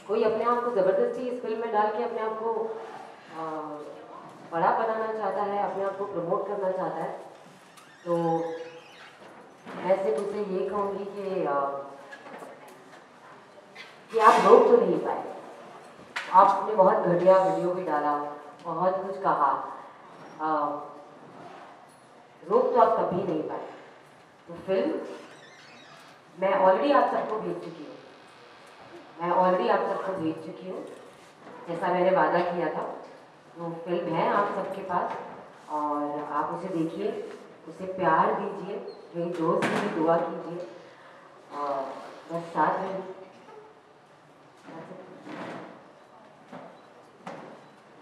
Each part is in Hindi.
कोई अपने आप को ज़बरदस्ती इस फिल्म में डाल के अपने आप को बड़ा बनाना चाहता है, अपने आप को प्रमोट करना चाहता है, तो मैं सिर्फ उसे ये कहूँगी कि आप रोक तो नहीं पाए। आपने बहुत घटिया वीडियो भी डाला, बहुत कुछ कहा, रोक तो आप कभी नहीं पाए। तो फिल्म मैं ऑलरेडी आप सबको भेज चुकी हूँ, जैसा मैंने वादा किया था। तो फिल्म है आप सबके पास और आप उसे देखिए, उसे प्यार दीजिए, मेरी दोस्त की भी दुआ कीजिए और बस साथ में।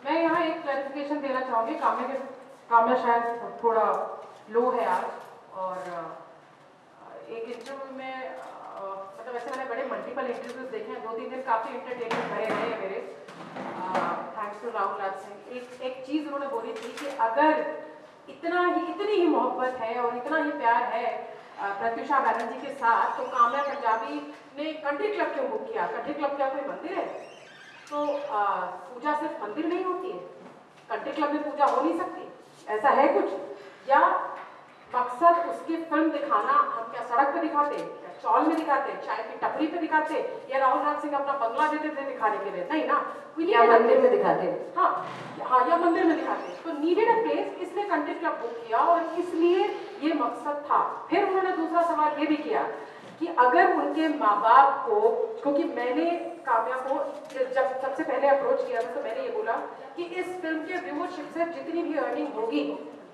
मैं यहाँ एक क्लैरिफिकेशन देना चाहूँगी। काम्या शायद थोड़ा लो है आज, और एक इंटरव्यू में मतलब वैसे मैंने बड़े मल्टीपल इंटरव्यूज देखे हैं, 2-3 दिन काफ़ी इंटरटेनमेंट भरे रहे हैं मेरे, थैंक्स टू राहुल राज सिंह। एक चीज़ उन्होंने बोली थी कि अगर इतनी ही मोहब्बत है और इतना ही प्यार है प्रत्युषा बैनर्जी के साथ, तो काम्या पंजाबी ने कंट्री क्लब क्यों बुक किया? कंट्री क्लब क्या कोई मंदिर है? तो पूजा सिर्फ मंदिर में ही होती है, कंट्री क्लब में पूजा हो नहीं सकती? ऐसा है कुछ? या मकसद उसकी फिल्म दिखाना, हम क्या सड़क पे दिखाते, क्या चौल में दिखाते, चाय की टपरी पे दिखाते, या राहुल राज सिंह अपना बंगला देते थे दिखाने के लिए? नहीं ना, या मंदिर में दिखाते। हाँ, या मंदिर में दिखाते। तो नीडेड अ प्लेस, इसलिए कंट्री क्लब बुक किया और इसलिए ये मकसद था। फिर उन्होंने दूसरा सवाल ये भी किया कि अगर उनके माँ बाप को, क्योंकि मैंने काम्या को जब सबसे पहले अप्रोच किया था तो मैंने ये बोला कि इस फिल्म के व्यूअरशिप से जितनी भी अर्निंग होगी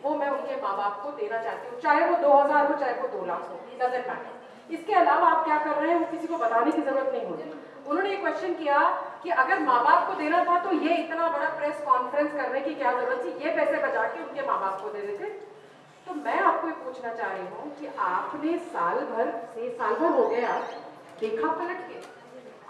वो मैं उनके माँ बाप को देना चाहती हूँ, चाहे वो 2000 हो, चाहे वो 2 लाख हो, डजंट मैटर। इसके अलावा आप क्या कर रहे हैं वो किसी को बताने की जरूरत नहीं होती। उन्होंने ये क्वेश्चन किया कि अगर माँ बाप को देना था तो ये इतना बड़ा प्रेस कॉन्फ्रेंस करने की क्या जरूरत थी, ये पैसे बचा के उनके माँ बाप को दे देते। तो मैं आपको ये पूछना चाह रही हूँ कि आपने साल भर हो गया देखा पलट के,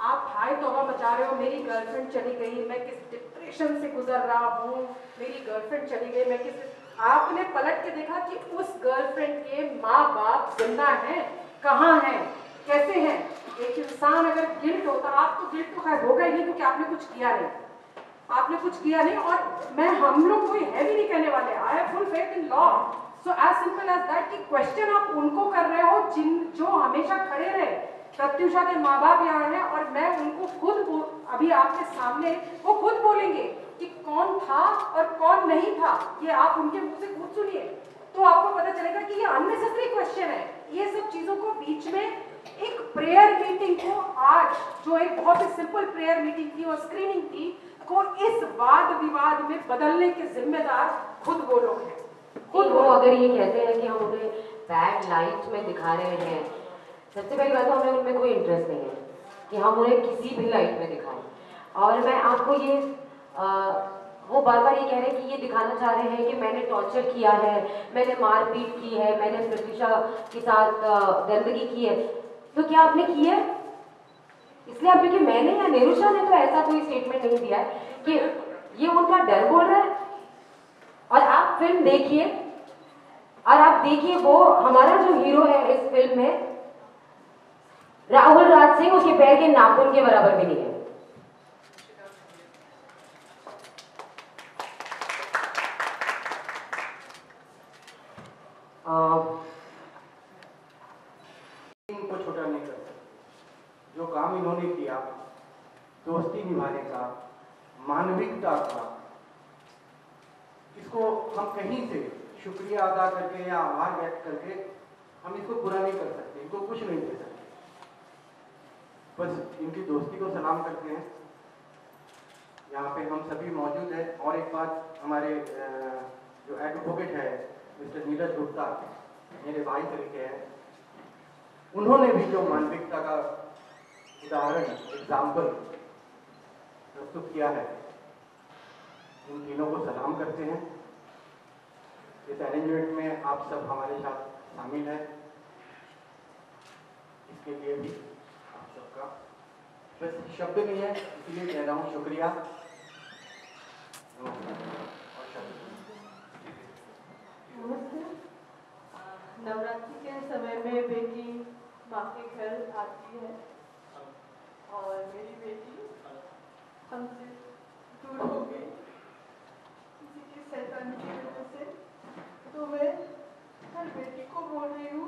आप हाय तौबा मचा रहे हो, मेरी गर्लफ्रेंड चली गई, मैं किस डिप्रेशन से गुजर रहा हूँ, मेरी गर्लफ्रेंड चली गई, मैं किस, आपने पलट के देखा कि उस गर्लफ्रेंड के माँ बाप जिंदा हैं, कहाँ हैं, कैसे हैं? एक इंसान अगर गिल्ट होता, आप तो गिल्ट तो खैर होगा ही नहीं क्योंकि आपने कुछ किया नहीं, और मैं हम लोग कोई है भी नहीं कहने वाले। I have full faith in law, so as simple as that कि क्वेश्चन आप उनको कर रहे हो जो हमेशा खड़े रहे। प्रत्युषा के माँ बाप यहाँ हैं और मैं उनको अभी आपके सामने वो खुद बोलेंगे कि कौन था और कौन नहीं था, ये आप उनके मुंह से खुद सुनिए, तो आपको पता चलेगा कि ये अननेसेसरी क्वेश्चन है। ये सब चीजों को बीच में एक प्रेयर मीटिंग को, आज जो एक बहुत ही सिंपल प्रेयर मीटिंग थी और स्क्रीनिंग थी, को इस वाद विवाद में बदलने के जिम्मेदार खुद वो लोग हैं। खुद वो अगर ये कहते हैं कि हम उन्हें बैड लाइट में दिखा रहे हैं, सबसे पहली बात तो हमें उनमें कोई इंटरेस्ट नहीं है कि हम उन्हें किसी भी लाइट में दिखाएं। और मैं आपको ये वो बार बार ये कह रहे हैं कि ये दिखाना चाह रहे हैं कि मैंने टॉर्चर किया है, मैंने मारपीट की है, मैंने प्रत्युषा के साथ गंदगी की है। तो क्या आपने की है? इसलिए आप देखिए, मैंने या निरुषा ने तो ऐसा कोई स्टेटमेंट नहीं दिया है कि ये उनका डर बोल रहा है। और आप फिल्म देखिए और आप देखिए वो हमारा जो हीरो है इस फिल्म में, राहुल राज सिंह, उसके पैर के नाखून के बराबर भी नहीं है। को छोटा नहीं कर सकते। जो काम इन्होंने किया, दोस्ती निभाने का, मानविकता का, इसको हम कहीं से शुक्रिया अदा करके या आभार व्यक्त करके हम इसको पूरा नहीं कर सकते, इनको कुछ नहीं दे सकते। बस इनकी दोस्ती को सलाम करते हैं। यहाँ पे हम सभी मौजूद हैं। और एक बात, हमारे जो एडवोकेट है मिस्टर नीरज गुप्ता, मेरे भाई तरीके हैं, उन्होंने भी जो मानविकता का उदाहरण, एग्जाम्पल प्रस्तुत किया है, उन तीनों को सलाम करते हैं। इस अरेंजमेंट में आप सब हमारे साथ शामिल हैं, इसके लिए भी आप सबका बस शब्द नहीं है, इसलिए कह रहा हूँ शुक्रिया। नवरात्रि के समय में बेटी माँ के घर आती है और मेरी बेटी हमसे दूर हो गई किसी की शैतानी की वजह से। तो मैं हर बेटी को बोल रही हूँ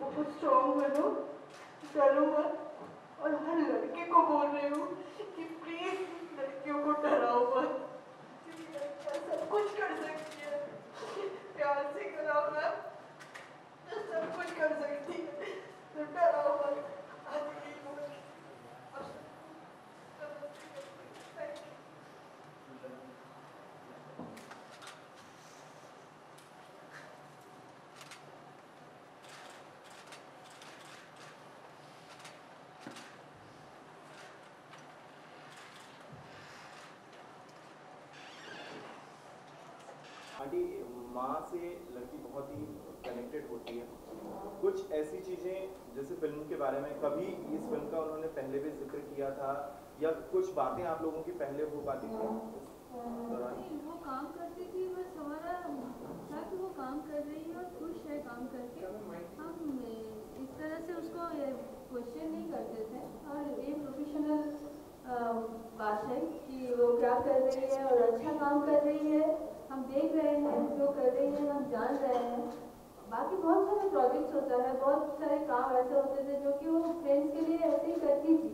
बहुत स्ट्रॉन्ग बनो, डरो मत। और हर लड़के को बोल रही हूँ कि प्लीज लड़कियों को डराओ मत, क्योंकि लड़कियाँ सब कुछ कर सकती है, प्यार से कराओ ना तो सब कुछ कर सकती है, तो डराओ मत। आज की आंटी, माँ से लड़की बहुत ही कनेक्टेड होती है। कुछ ऐसी चीज़ें जैसे फिल्म के बारे में कभी इस फिल्म का उन्होंने पहले भी जिक्र किया था, या कुछ बातें आप लोगों की पहले हो पाती थी वो काम करती थी, बस हमारा था कि वो काम कर रही है और खुश है काम करके। हम इस तरह से उसको क्वेश्चन नहीं करते थे, और ये प्रोफेशनल बात है कि वो क्या कर रही है और अच्छा काम कर रही है। हम देख रहे हैं जो कर रही है, हम जान रहे हैं। बाकी बहुत सारे प्रोजेक्ट्स होता है, बहुत सारे काम ऐसे होते थे जो कि वो फ्रेंड्स के लिए ऐसे ही करती थी,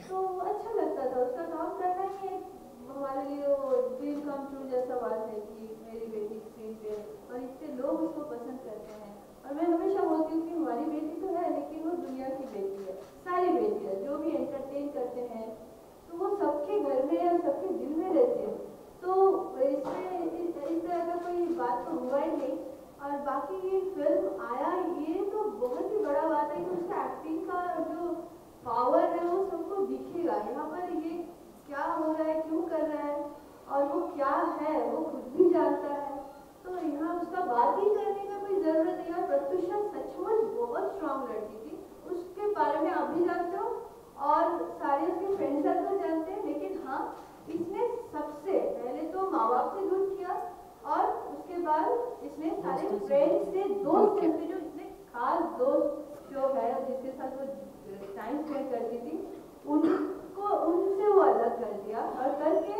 तो अच्छा लगता था। उसका काम करना ही एक हमारे लिए वो ड्रीम कम ट्रू जैसा बात है कि मेरी बेटी स्क्रीन पे और इतने लोग उसको पसंद करते हैं। और मैं हमेशा बोलती हूँ कि हमारी बेटी तो है, लेकिन वो दुनिया की बेटी है, सारी बेटी है। जो भी एंटरटेन करते हैं तो वो सबके घर में और सबके दिल में रहते हैं, तो इसमें इस तरह का कोई बात तो हुआ ही नहीं। और बाकी ये फिल्म आया, ये तो बहुत ही बड़ा बात है कि उसका एक्टिंग का जो पावर है वो सबको दिखेगा। यहाँ पर ये क्या हो रहा है, क्यों कर रहा है, और वो क्या है वो खुद भी जानता है, तो यहाँ उसका बात ही करने का कोई जरूरत नहीं। और प्रत्युषा सचमुच बहुत स्ट्रांग लड़की थी, उसके बारे में आप भी जानते हो और सारे उसके फ्रेंड सर्कल जानते हैं। लेकिन हाँ, इसने सबसे पहले तो माँ बाप से दूर किया, और उसके बाद इसने सारे फ्रेंड्स से, दोस्त से, जो इतने खास दोस्त जो है जिसके साथ वो टाइम स्पेंड करती थी, उनसे वो अलग कर दिया। और करके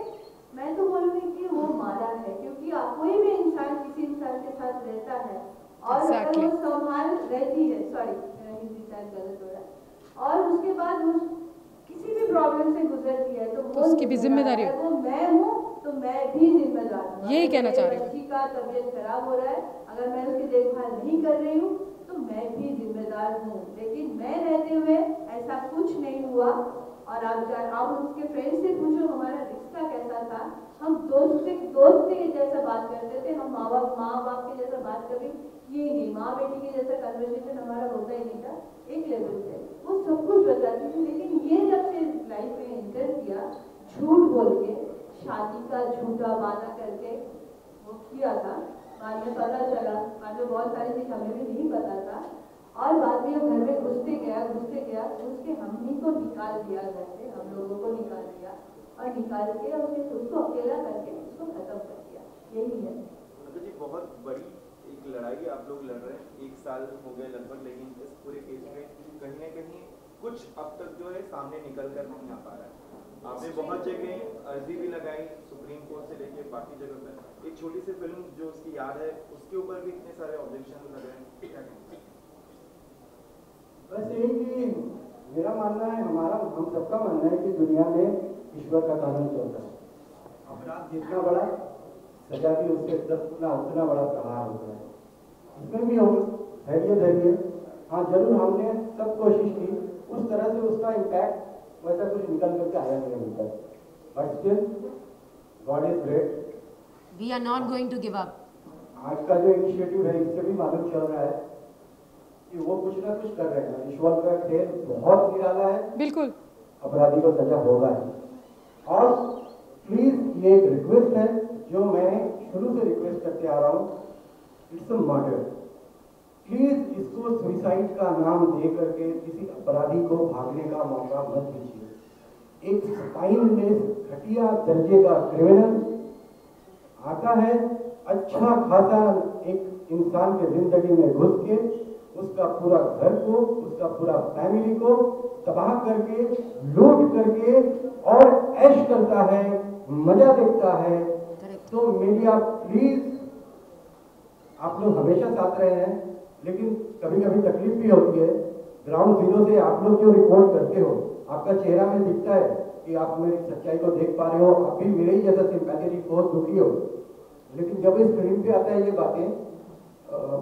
मैं तो बोलूँगी कि वो मारा है, क्योंकि कोई भी इंसान किसी इंसान के साथ रहता है और अगर वो संभाल रहती है, सॉरी हिंदी शायद गलत हो रहा है, और उसके बाद वो किसी भी प्रॉब्लम से गुजरती है तो वो उसकी भी जिम्मेदारी है। वो मैं हूँ तो मैं भी जिम्मेदार हूँ। यही कहना चाह रही हूँ। बच्ची का तबीयत खराब हो रहा है, अगर मैं उसकी देखभाल नहीं कर रही हूँ तो मैं भी जिम्मेदार हूँ। लेकिन मैं रहते हुए ऐसा कुछ नहीं हुआ। और आप उसके फ्रेंड से पूछो हमारा रिश्ता कैसा था। हम दोस्त के जैसा बात करते थे, हम माँ बाप के जैसा बात कभी किए नहीं, माँ बेटी के जैसा कन्वर्सेशन हमारा होता ही नहीं था। एक लेवल पे वो सब कुछ बताती थी, लेकिन ये जब से लाइफ में एंटर किया, झूठ बोल के शादी का झूठा वादा करके वो किया था, बाद में पता चला, बाद में बहुत सारी चीज हमें भी नहीं पता था, और बाद में वो घर में घुसते गया उसके हम ही को निकाल दिया घर से, हम लोगों को निकाल दिया, और निकाल के उसको अकेला करके उसको खत्म कर दिया। यही है जी। बहुत बड़ी एक लड़ाई आप लोग लड़ रहे हैं, 1 साल हो गए लगभग, लेकिन इस पूरे केस में कहीं ना कहीं कुछ अब तक जो है सामने निकल कर नहीं आ पा रहा है। आपने बहुत जगह अर्जी भी लगाई, सुप्रीम कोर्ट से लेके बाकी जगह पर। एक छोटी सी फिल्म जो उसकी याद है, उसके ऊपर भी इतने सारे ऑब्जेक्शन लग रहे हैं, क्या कहेंगे? बस यही कि मेरा मानना है, हम सबका मानना है कि दुनिया में ईश्वर का कानून चलता है। अपराध जितना बड़ा, सजा भी उससे 10 गुना उतना बड़ा प्रहार होता है। इसमें भी हम धैर्य हाँ जरूर हमने सब कोशिश की, उस तरह से उसका इम्पैक्ट वैसा कुछ निकल करके आया नहीं अभी तक, but still God is great. We are not going to give up. आज का जो इनिशिएटिव है, इससे भी मालूम चल रहा है कि वो कुछ ना कुछ कर रहे हैं। ईश्वर का खेल बहुत निराला है, बिल्कुल अपराधी को सजा होगा ही। और प्लीज ये एक रिक्वेस्ट है जो मैं शुरू से रिक्वेस्ट करते आ रहा हूँ, इट्स अ मर्डर। प्लीज इसको सुसाइड का नाम दे करके किसी अपराधी को भागने का मौका मत दीजिए। एक स्पाइनलेस घटिया दर्जे का क्रिमिनल आता है, अच्छा खासा एक इंसान के जिंदगी में घुस के उसका पूरा घर को, उसका पूरा फैमिली को तबाह करके, लूट करके और ऐश करता है, मजा देखता है। तो मीडिया प्लीज, आप लोग हमेशा साथ रहे हैं, लेकिन कभी कभी तकलीफ भी होती है। ग्राउंड जीरो से आप लोग जो रिपोर्ट करते हो, आपका चेहरा में दिखता है कि आप मेरी सच्चाई को देख पा रहे हो, आप भी मेरे ही जैसा सिंपैथेटिक बहुत दुखी हो। लेकिन जब इस स्क्रीन पे आता है ये बातें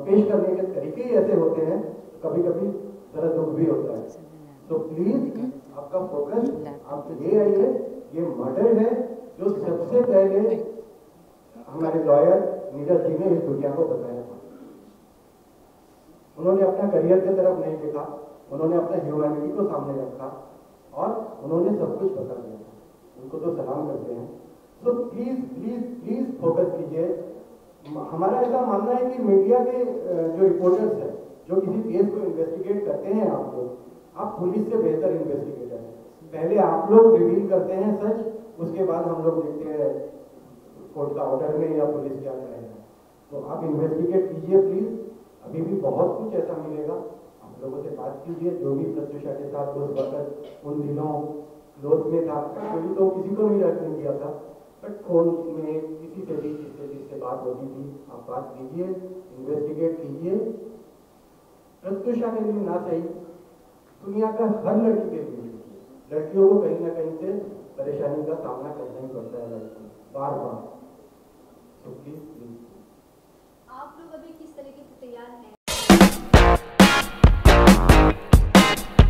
पेश करने के तरीके ही ऐसे होते हैं, कभी कभी जरा दुख भी होता है। तो प्लीज आपका फोकस आप ये आइए, ये मर्डर है जो सबसे पहले हमारे लॉयर नीरज जी ने इस दुनिया को बताया था। उन्होंने अपना करियर की तरफ नहीं देखा, उन्होंने अपना ह्यूमैनिटी को सामने रखा और उन्होंने सब कुछ बता दिया। उनको तो सलाम करते हैं। तो प्लीज प्लीज प्लीज फोकस कीजिए। हमारा ऐसा मानना है कि मीडिया के जो रिपोर्टर्स हैं, जो किसी केस को इन्वेस्टिगेट करते हैं, आप पुलिस से बेहतर इन्वेस्टिगेटर हैं। पहले आप लोग रिवील करते हैं सच, उसके बाद हम लोग देखते हैं कोर्ट का ऑर्डर में या पुलिस क्या करेगा। तो आप इन्वेस्टिगेट कीजिए प्लीज। अभी भी बहुत कुछ ऐसा मिलेगा, आप लोगों से बात कीजिए। जो भी प्रत्युषा के साथ उस वक्त उन दिनों क्लोज में था, क्योंकि तो किसी को नहीं रखने दिया था, बट फोन में किसी से भी जिससे बात होती थी, आप बात कीजिए, इन्वेस्टिगेट कीजिए। प्रत्युषा के लिए ना सही, दुनिया का हर लड़की के लिए, लड़कियों को कहीं ना कहीं से परेशानी का सामना करना ही पड़ता है लड़की बार बार। तो प्लीज आप लोग अभी किस तरीके से तैयार हैं